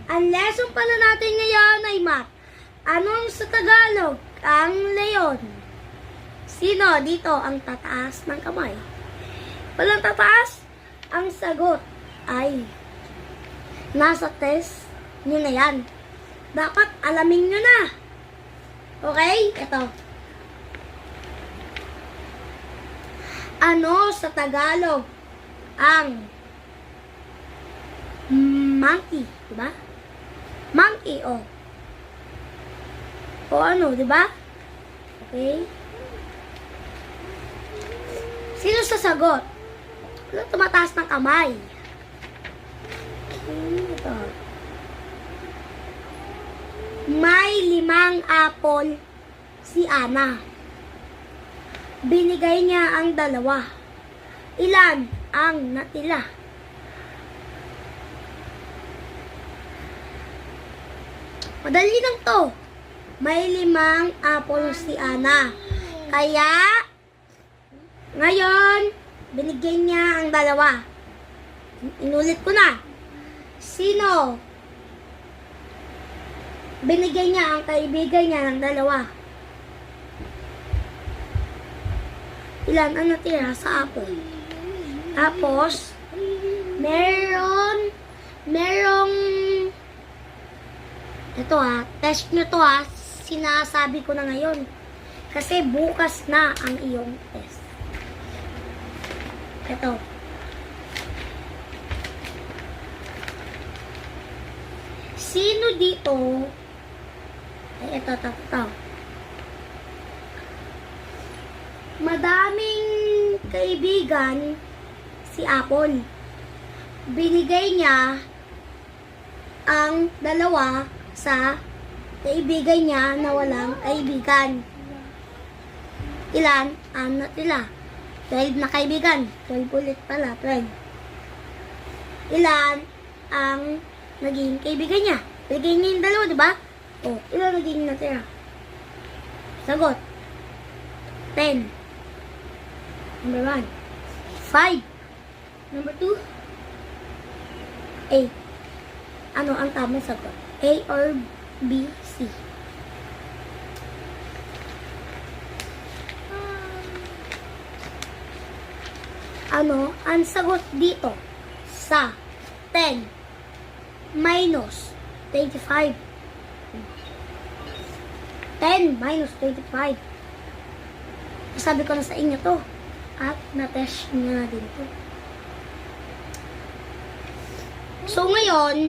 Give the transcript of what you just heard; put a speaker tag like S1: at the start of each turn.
S1: Ang lesson pala natin ngayon ay math. Anong sa Tagalog ang leon? Sino dito ang tataas ng kamay? Walang tataas? Ang sagot ay nasa test nyo na yan. Dapat alamin nyo na. Okay? Ito. Ano sa Tagalog ang monkey? Diba? Monkey, oh. O ano, diba? Okay? Sino sasagot? Ano tumataas ng kamay? Ito. May 5 apple si Ana. Binigay niya ang 2. Ilan ang natila? Madali lang to. May 5 apple si Ana. Kaya, ngayon, binigyan niya ang 2. Inulit ko na. Sino? Binigyan niya ang kaibigan niya ng 2. Ilan ang natira sa apple? Tapos, merong ito test nyo to sinasabi ko na ngayon. Kasi bukas na ang iyong test. Ito. Sino dito? Ay, ito. Madaming kaibigan si Apple. Binigay niya ang 2 sa kaibigan niya na walang kaibigan. Ilan ang natila? 12 na kaibigan. 12 ulit pala. 12. Ilan ang naging kaibigan niya? Binigay niya yung 2, diba? O, ilan naging natira? Sagot. 10. Number 1. 5. Number 2. 8. Ano ang tamang sagot? A or B, C? Ano ang sagot dito sa 10 minus 25? 10 minus 25. Sabi ko na sa inyo to. At na-test nyo na din to. So ngayon,